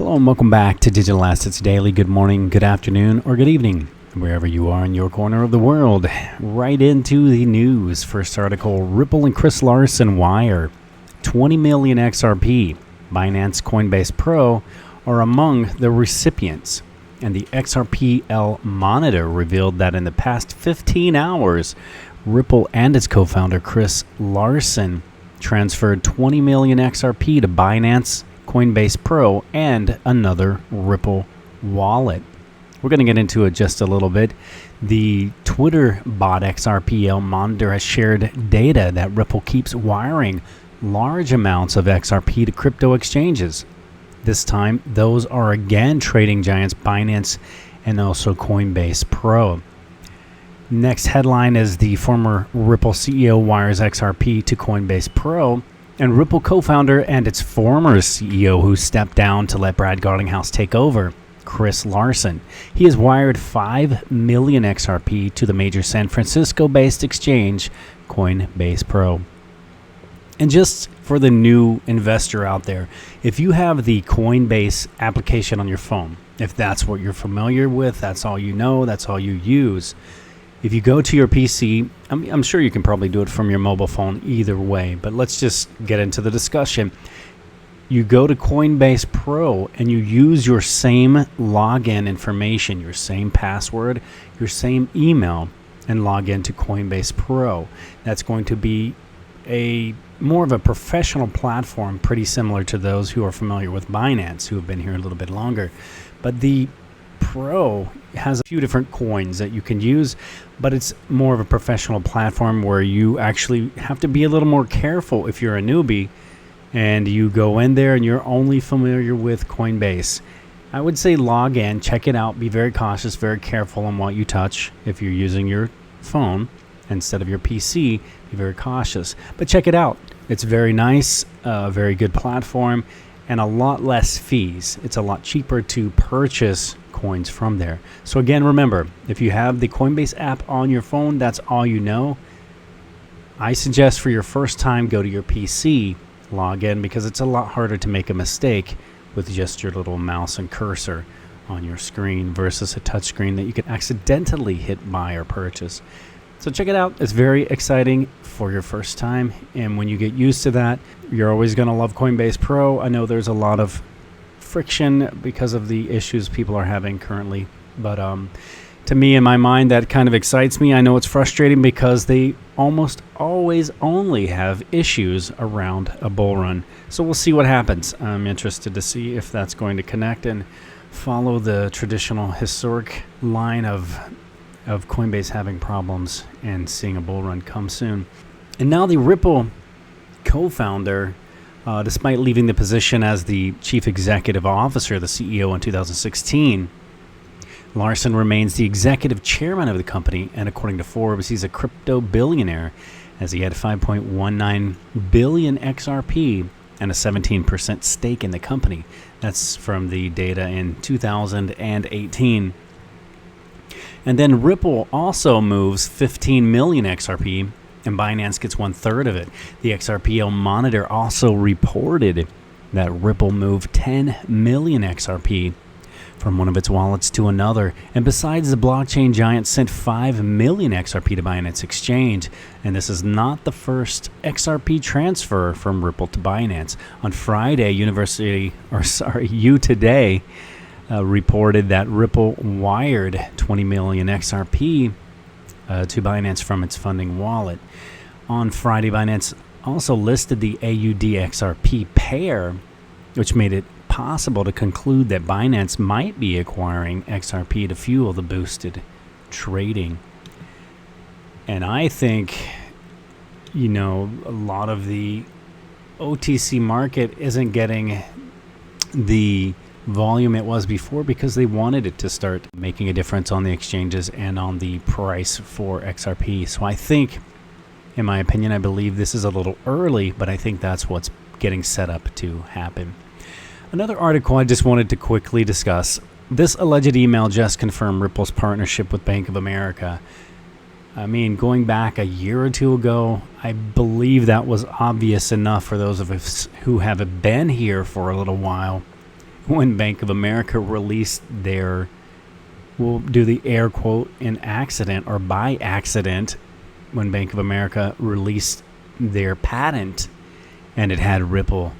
Hello and welcome back to Digital Assets Daily. Good morning, good afternoon, or good evening, wherever you are in your corner of the world. Right into the news. First article, Ripple and Chris Larson wire 20 million XRP. Binance Coinbase Pro are among the recipients. And the XRPL monitor revealed that in the past 15 hours, Ripple and its co-founder Chris Larson transferred 20 million XRP to Binance Coinbase Pro and another Ripple wallet. We're going to get into it just a little bit. The Twitter bot XRPL monitor has shared data that Ripple keeps wiring large amounts of XRP to crypto exchanges. This time, those are again trading giants Binance and also Coinbase Pro. Next headline is the former Ripple CEO wires XRP to Coinbase Pro. And Ripple co-founder and its former CEO who stepped down to let Brad Garlinghouse take over, Chris Larson. He has wired 5 million XRP to the major San Francisco-based exchange, Coinbase Pro. And just for the new investor out there, if you have the Coinbase application on your phone, if that's what you're familiar with, that's all you know, that's all you use. If you go to your PC, I'm sure you can probably do it from your mobile phone either way, but let's just get into the discussion. You go to Coinbase Pro and you use your same login information, your same password, your same email, and log into Coinbase Pro. That's going to be more of a professional platform, pretty similar to those who are familiar with Binance, who have been here a little bit longer. But the Pro has a few different coins that you can use, but it's more of a professional platform where you actually have to be a little more careful if you're a newbie and you go in there and you're only familiar with Coinbase. I would say log in, check it out, be very cautious, very careful on what you touch. If you're using your phone instead of your PC, be very cautious. But check it out. It's very nice, very good platform, and a lot less fees. It's a lot cheaper to purchase coins from there. So again, remember, if you have the Coinbase app on your phone, that's all you know. I suggest for your first time, go to your PC, log in, because it's a lot harder to make a mistake with just your little mouse and cursor on your screen versus a touch screen that you could accidentally hit buy or purchase. So check it out. It's very exciting for your first time. And when you get used to that, you're always going to love Coinbase Pro. I know there's a lot of friction because of the issues people are having currently. But to me, in my mind, that kind of excites me. I know it's frustrating because they almost always only have issues around a bull run. So we'll see what happens. I'm interested to see if that's going to connect and follow the traditional historic line of Coinbase having problems and seeing a bull run come soon. And now the Ripple co-founder, despite leaving the position as the chief executive officer, the CEO in 2016, Larson remains the executive chairman of the company, and according to Forbes, he's a crypto billionaire as he had 5.19 billion XRP and a 17% stake in the company. That's from the data in 2018. And then Ripple also moves 15 million XRP, and Binance gets 1/3 of it. The XRPL monitor also reported that Ripple moved 10 million XRP from one of its wallets to another. And besides, the blockchain giant sent 5 million XRP to Binance Exchange. And this is not the first XRP transfer from Ripple to Binance. On Friday, U Today reported that Ripple wired 20 million XRP to Binance from its funding wallet. On Friday, Binance also listed the AUD-XRP pair, which made it possible to conclude that Binance might be acquiring XRP to fuel the boosted trading. And I think, a lot of the OTC market isn't getting the volume it was before because they wanted it to start making a difference on the exchanges and on the price for XRP. So I think, in my opinion, I believe this is a little early, but I think that's what's getting set up to happen. Another article I just wanted to quickly discuss. This alleged email just confirmed Ripple's partnership with Bank of America. I mean, going back a year or two ago, I believe that was obvious enough for those of us who have been here for a little while. when Bank of America released their, we'll do the air quote, in accident or by accident, when Bank of America released their patent and it had Ripple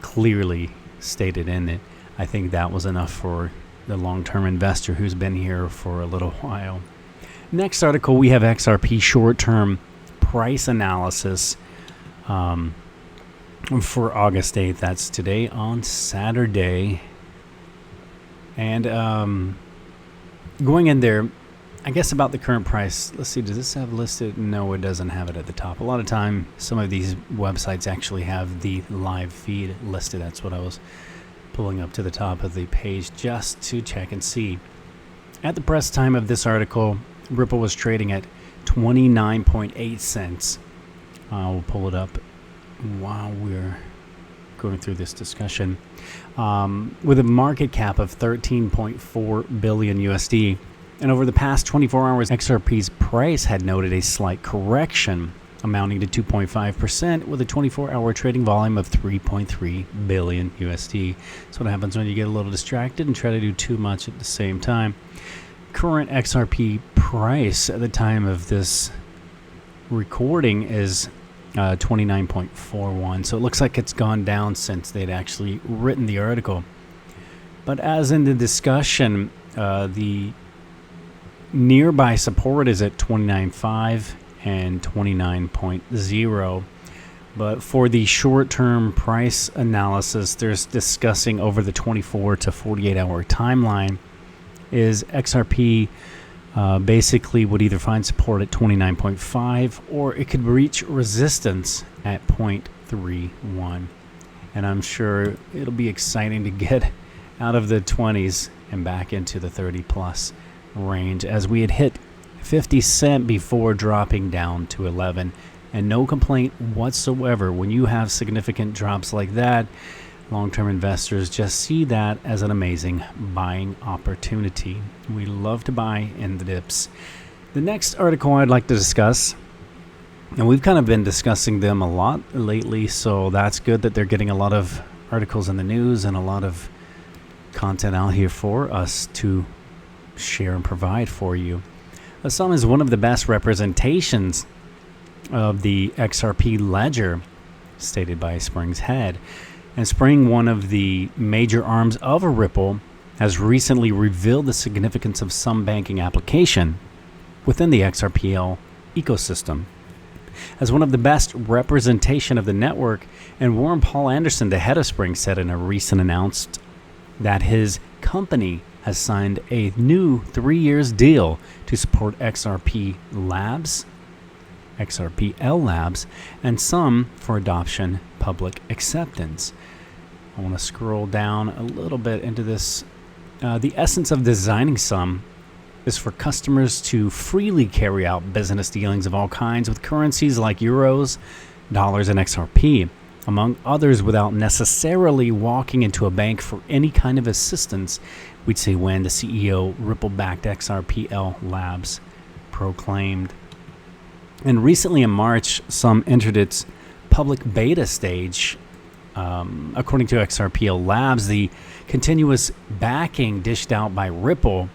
clearly stated in it. I think that was enough for the long-term investor who's been here for a little while. Next article, we have XRP short-term price analysis for August 8th. That's today on Saturday. And going in there, I guess about the current price. Let's see, does this have listed? No, it doesn't have it at the top. A lot of time, some of these websites actually have the live feed listed. That's what I was pulling up to the top of the page just to check and see. At the press time of this article, Ripple was trading at 29.8 cents. We'll pull it up while we're going through this discussion. With a market cap of 13.4 billion USD. And over the past 24 hours, XRP's price had noted a slight correction amounting to 2.5% with a 24-hour trading volume of 3.3 billion USD. That's what happens when you get a little distracted and try to do too much at the same time. Current XRP price at the time of this recording is 29.41. So it looks like it's gone down since they'd actually written the article. But as in the discussion, the nearby support is at 29.5 and 29.0. But for the short-term price analysis, there's discussing over the 24 to 48 hour timeline is XRP basically would either find support at 29.5 or it could reach resistance at 0.31. And I'm sure it'll be exciting to get out of the 20s and back into the 30 plus range, as we had hit 50 cent before dropping down to 11. And no complaint whatsoever. When you have significant drops like that, long-term investors just see that as an amazing buying opportunity. We love to buy in the dips. The next article I'd like to discuss, and we've kind of been discussing them a lot lately, so that's good that they're getting a lot of articles in the news and a lot of content out here for us to share and provide for you. XUMM is one of the best representations of the XRP ledger, stated by Spring's head. And Spring, one of the major arms of Ripple, has recently revealed the significance of some banking application within the XRPL ecosystem. As one of the best representation of the network, and Warren Paul Anderson, the head of Spring, said in a recent announced that his company has signed a new 3 years deal to support XRP Labs, XRPL Labs, and some for adoption public acceptance. I want to scroll down a little bit into this. The essence of designing XUMM is for customers to freely carry out business dealings of all kinds with currencies like euros, dollars, and XRP, among others, without necessarily walking into a bank for any kind of assistance, we'd say, when the CEO Ripple-backed XRPL Labs proclaimed. And recently in March, XUMM entered its public beta stage. According to XRPL Labs, the continuous backing dished out by Ripple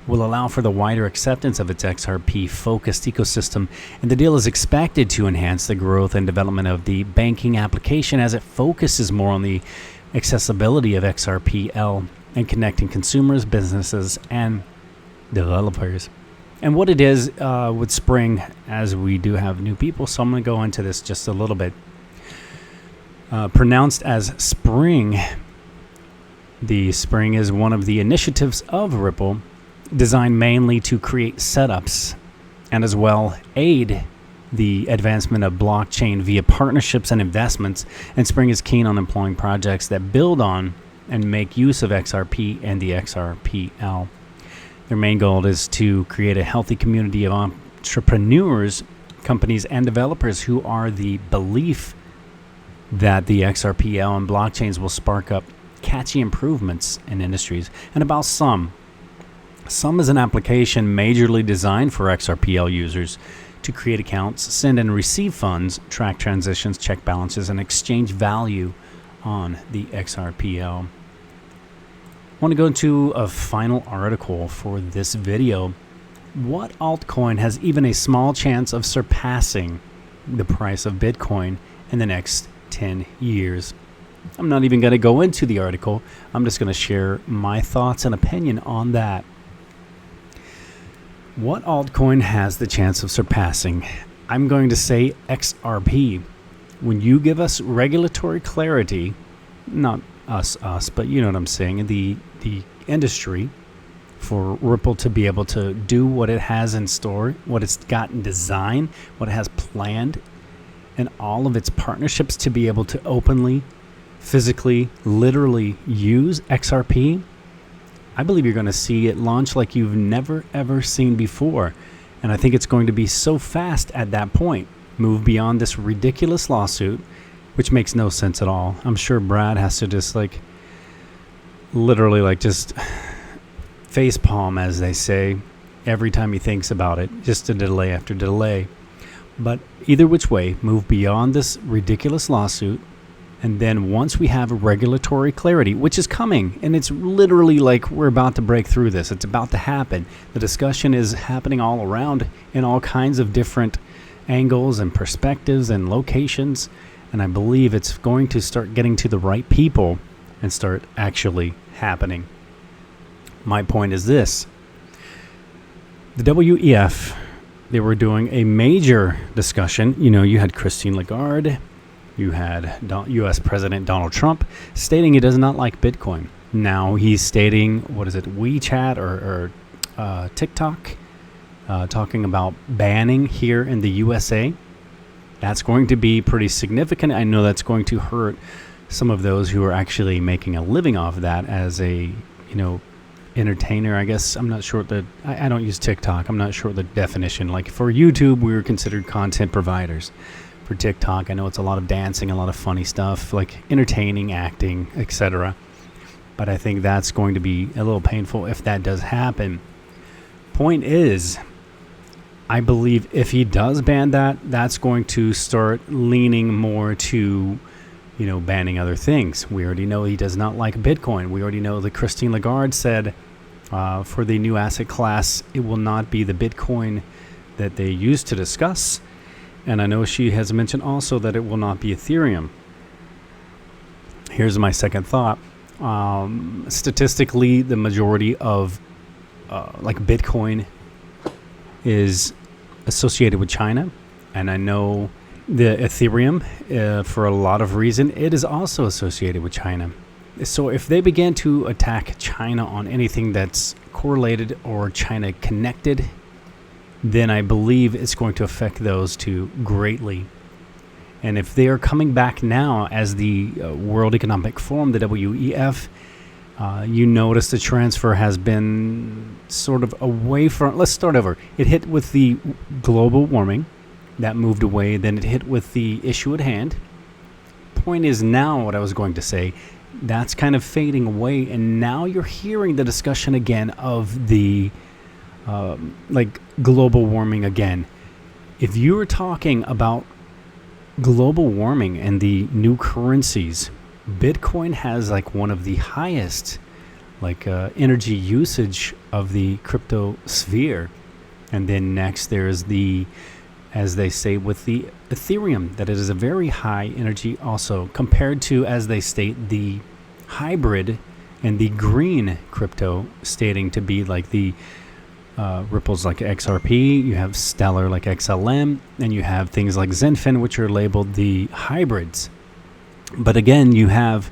will allow for the wider acceptance of its XRP-focused ecosystem, and the deal is expected to enhance the growth and development of the banking application as it focuses more on the accessibility of XRPL and connecting consumers, businesses, and developers. And what it is with Spring, as we do have new people, so I'm going to go into this just a little bit. Pronounced as Spring, the Spring is one of the initiatives of Ripple, designed mainly to create setups and as well aid the advancement of blockchain via partnerships and investments. And Spring is keen on employing projects that build on and make use of XRP and the XRPL. Their main goal is to create a healthy community of entrepreneurs, companies, and developers who are the belief that the XRPL and blockchains will spark up catchy improvements in industries. And about XUMM. XUMM is an application majorly designed for XRPL users to create accounts, send and receive funds, track transitions, check balances, and exchange value on the XRPL. want to go into a final article for this video. What altcoin has even a small chance of surpassing the price of Bitcoin in the next 10 years? I'm not even going to go into the article. I'm just going to share my thoughts and opinion on that. What altcoin has the chance of surpassing? I'm going to say XRP. When you give us regulatory clarity, not us, but you know what I'm saying, the industry, for Ripple to be able to do what it has in store, what it's got in design, what it has planned, and all of its partnerships to be able to openly, physically, literally use XRP, I believe you're going to see it launch like you've never ever seen before. And I think it's going to be so fast at that point. Move beyond this ridiculous lawsuit, which makes no sense at all. I'm sure Brad has to just literally just facepalm, as they say, every time he thinks about it, just a delay after delay. But either which way, move beyond this ridiculous lawsuit. And then once we have regulatory clarity, which is coming, and it's literally like we're about to break through this. It's about to happen. The discussion is happening all around in all kinds of different angles and perspectives and locations. And I believe it's going to start getting to the right people and start actually happening. My point is this. The WEF, they were doing a major discussion. You know, you had Christine Lagarde. You had U.S. President Donald Trump stating he does not like Bitcoin. Now he's stating, WeChat or TikTok, talking about banning here in the USA. That's going to be pretty significant. I know that's going to hurt some of those who are actually making a living off of that as a, entertainer, I guess. I'm not sure I don't use TikTok. I'm not sure the definition. Like for YouTube, we were considered content providers. For TikTok, I know it's a lot of dancing, a lot of funny stuff, like entertaining, acting, etc. But I think that's going to be a little painful if that does happen. Point is, I believe if he does ban that, that's going to start leaning more to, banning other things. We already know he does not like Bitcoin. We already know that Christine Lagarde said for the new asset class, it will not be the Bitcoin that they used to discuss. And I know she has mentioned also that it will not be Ethereum. Here's my second thought. Statistically, the majority of Bitcoin is associated with China. And I know the Ethereum, for a lot of reason, it is also associated with China. So if they begin to attack China on anything that's correlated or China connected, then I believe it's going to affect those two greatly. And if they are coming back now as the World Economic Forum, the WEF, you notice the transfer has been sort of away from... Let's start over. It hit with the global warming. That moved away. Then it hit with the issue at hand. Point is now what I was going to say. That's kind of fading away. And now you're hearing the discussion again of the... global warming again. If you were talking about global warming and the new currencies, Bitcoin has one of the highest energy usage of the crypto sphere. And then next there's as they say with the Ethereum, that it is a very high energy also compared to, as they state, the hybrid and the green crypto, stating to be the Ripple's like XRP, you have Stellar like XLM, and you have things like Zenfin, which are labeled the hybrids. But again, you have,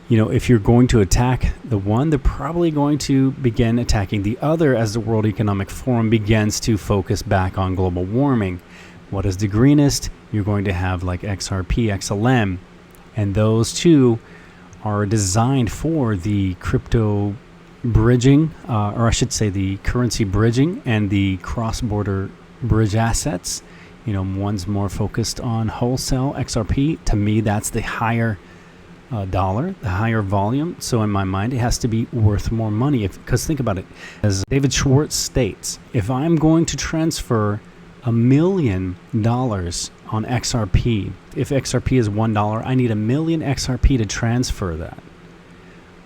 if you're going to attack the one, they're probably going to begin attacking the other as the World Economic Forum begins to focus back on global warming. What is the greenest? You're going to have XRP, XLM, and those two are designed for the crypto bridging, or I should say the currency bridging and the cross-border bridge assets. One's more focused on wholesale XRP. To me, that's the higher dollar, the higher volume. So in my mind, it has to be worth more money. Because think about it, as David Schwartz states, if I'm going to transfer $1 million on XRP, if XRP is $1, I need 1 million XRP to transfer that.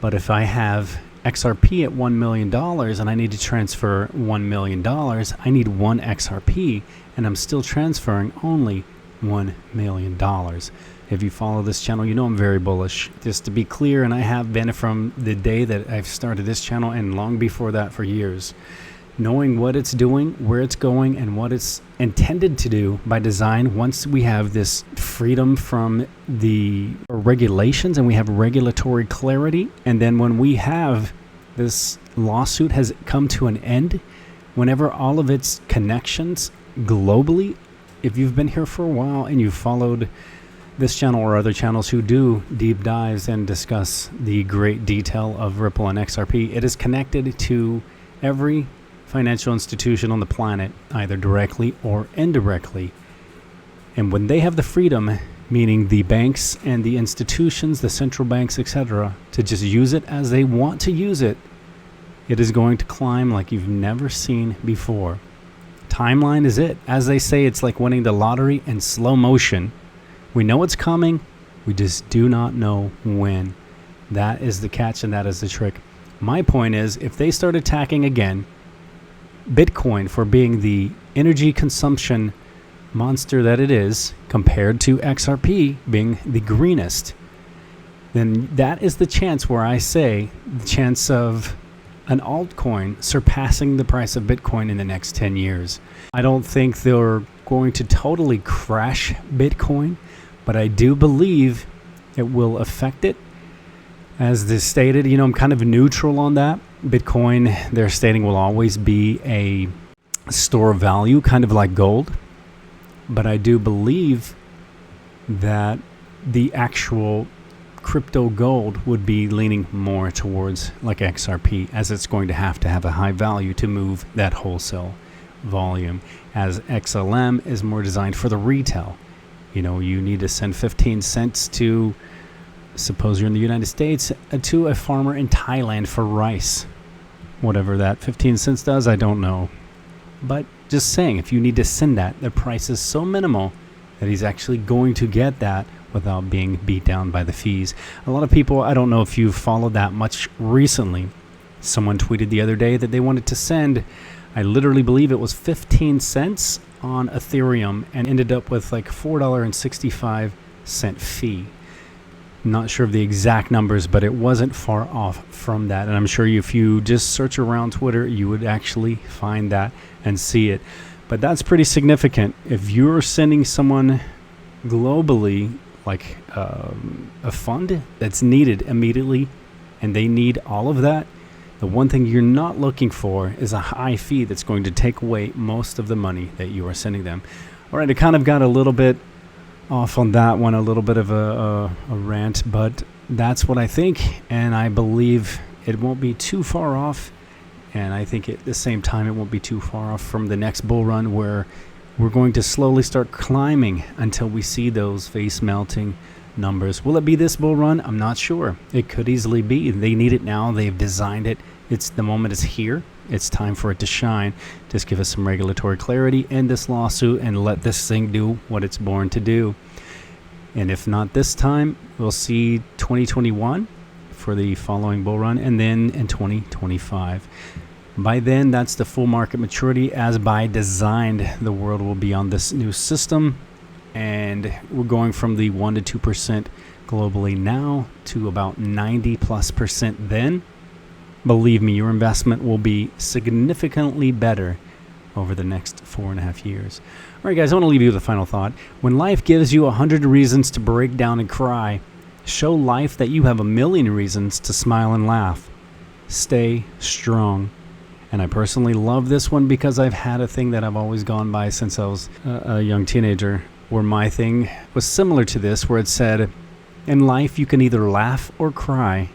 But if I have XRP at $1 million and I need to transfer $1 million, I need 1 XRP, and I'm still transferring only $1 million. If you follow this channel, you know I'm very bullish. Just to be clear, and I have been from the day that I've started this channel and long before that for years. Knowing what it's doing, where it's going, and what it's intended to do by design, once we have this freedom from the regulations and we have regulatory clarity, and then when we have this lawsuit has come to an end, whenever all of its connections globally, if you've been here for a while and you've followed this channel or other channels who do deep dives and discuss the great detail of Ripple and XRP, it is connected to every financial institution on the planet, either directly or indirectly. And when they have the freedom, meaning the banks and the institutions, the central banks, etc., to just use it as they want to use it, it is going to climb like you've never seen before. Timeline is it. As they say, it's like winning the lottery in slow motion. We know it's coming, we just do not know when. That is the catch and that is the trick. My point is, if they start attacking again Bitcoin for being the energy consumption monster that it is, compared to XRP being the greenest, then that is the chance where I say the chance of an altcoin surpassing the price of Bitcoin in the next 10 years. I don't think they're going to totally crash Bitcoin, but I do believe it will affect it. As this stated, I'm kind of neutral on that. Bitcoin, they're stating, will always be a store of value, kind of like gold. But I do believe that the actual crypto gold would be leaning more towards like XRP, as it's going to have a high value to move that wholesale volume, as XLM is more designed for the retail. You need to send 15 cents to, suppose you're in the United States, to a farmer in Thailand for rice. Whatever that 15 cents does, I don't know. But just saying, if you need to send that, the price is so minimal that he's actually going to get that without being beat down by the fees. A lot of people, I don't know if you've followed that much recently. Someone tweeted the other day that they wanted to send, I literally believe it was 15 cents on Ethereum, and ended up with like $4.65 fee. Not sure of the exact numbers, but it wasn't far off from that. And I'm sure if you just search around Twitter, you would actually find that and see it. But that's pretty significant. If you're sending someone globally like a fund that's needed immediately, and they need all of that, the one thing you're not looking for is a high fee that's going to take away most of the money that you are sending them. All right, I kind of got a little bit off on that one, a little bit of a rant, but that's what I think, and I believe it won't be too far off, and I think at the same time it won't be too far off from the next bull run, where we're going to slowly start climbing until we see those face melting numbers. Will it be this bull run? I'm not sure. It could easily be. They need it now. They've designed it. It's the moment is here. It's time for it to shine. Just give us some regulatory clarity, end this lawsuit, and let this thing do what it's born to do. And if not this time, we'll see 2021 for the following bull run, and then in 2025. By then, that's the full market maturity. As by design, the world will be on this new system, and we're going from the 1% to 2% globally now to about 90+% then. Believe me, your investment will be significantly better over the next 4.5 years. All right, guys, I want to leave you with a final thought. When life gives you 100 reasons to break down and cry, show life that you have 1,000,000 reasons to smile and laugh. Stay strong. And I personally love this one because I've had a thing that I've always gone by since I was a young teenager, where my thing was similar to this, where it said, in life you can either laugh or cry,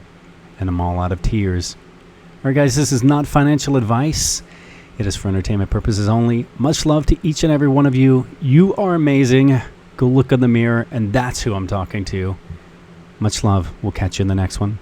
and I'm all out of tears. All right, guys, this is not financial advice. It is for entertainment purposes only. Much love to each and every one of you. You are amazing. Go look in the mirror, and that's who I'm talking to. Much love. We'll catch you in the next one.